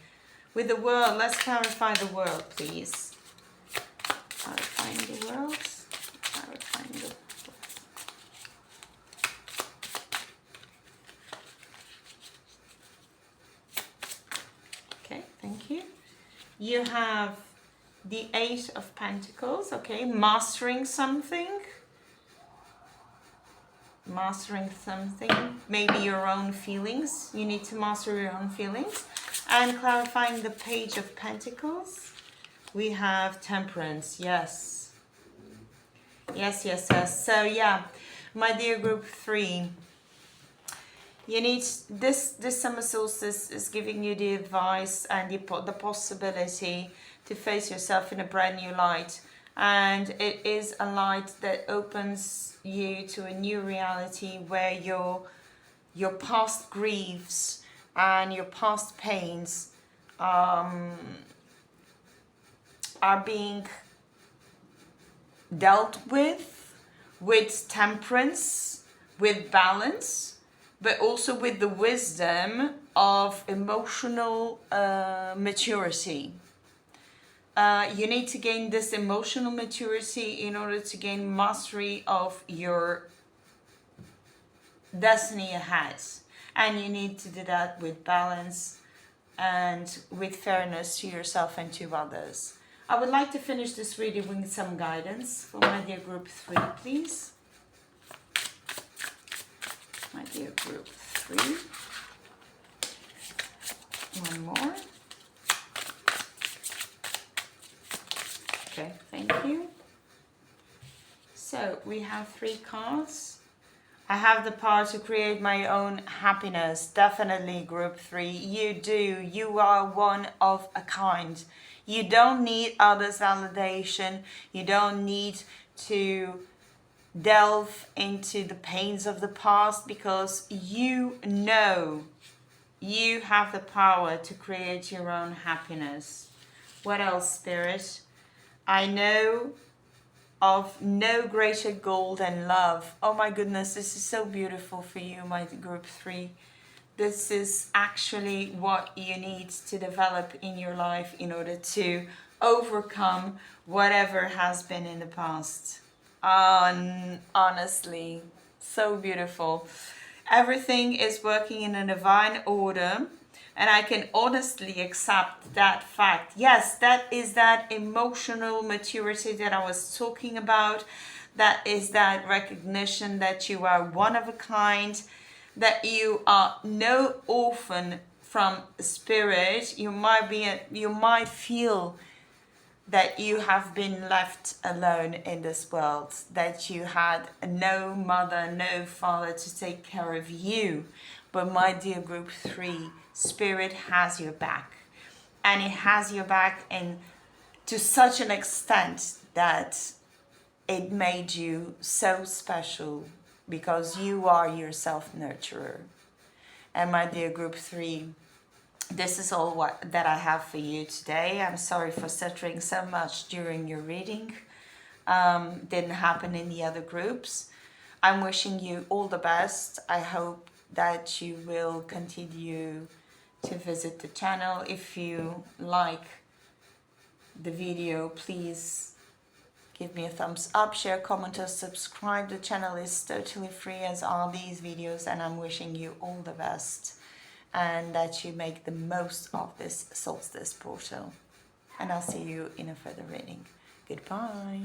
[SPEAKER 1] with the world. Let's clarify the world, please. Clarifying the world. Clarifying the world. Okay, thank you. You have the Eight of Pentacles, okay, mastering something. Mastering something, maybe your own feelings. You need to master your own feelings. And clarifying the Page of Pentacles, we have Temperance. Yes. Yes, yes, yes. So yeah, my dear group 3, you need this summer solstice is giving you the advice and the possibility to face yourself in a brand new light. And it is a light that opens you to a new reality where your past griefs and your past pains are being dealt with temperance, with balance, but also with the wisdom of emotional maturity. You need to gain this emotional maturity in order to gain mastery of your destiny ahead. And you need to do that with balance and with fairness to yourself and to others. I would like to finish this reading with some guidance for my dear group 3, please. My dear group 3. One more. Okay, thank you. So we have 3 cards. I have the power to create my own happiness. Definitely group 3. You do. You are one of a kind. You don't need others' validation. You don't need to delve into the pains of the past because you know you have the power to create your own happiness. What else, Spirit? I know of no greater goal than love. Oh my goodness, this is so beautiful for you, my group 3. This is actually what you need to develop in your life in order to overcome whatever has been in the past. Honestly, so beautiful. Everything is working in a divine order. And I can honestly accept that fact. Yes, that is that emotional maturity that I was talking about. That is that recognition that you are one of a kind, that you are no orphan from spirit. You might feel that you have been left alone in this world, that you had no mother, no father to take care of you. But my dear group 3, Spirit has your back, and it has your back in to such an extent that it made you so special because you are your self-nurturer. And my dear group 3, this is all that I have for you today. I'm sorry for stuttering so much during your reading. Didn't happen in the other groups. I'm wishing you all the best. I hope that you will continue to visit the channel. If you like the video, please give me a thumbs up, share, comment, or subscribe. The channel is totally free as are these videos, and I'm wishing you all the best and that you make the most of this solstice portal. And I'll see you in a further reading. Goodbye.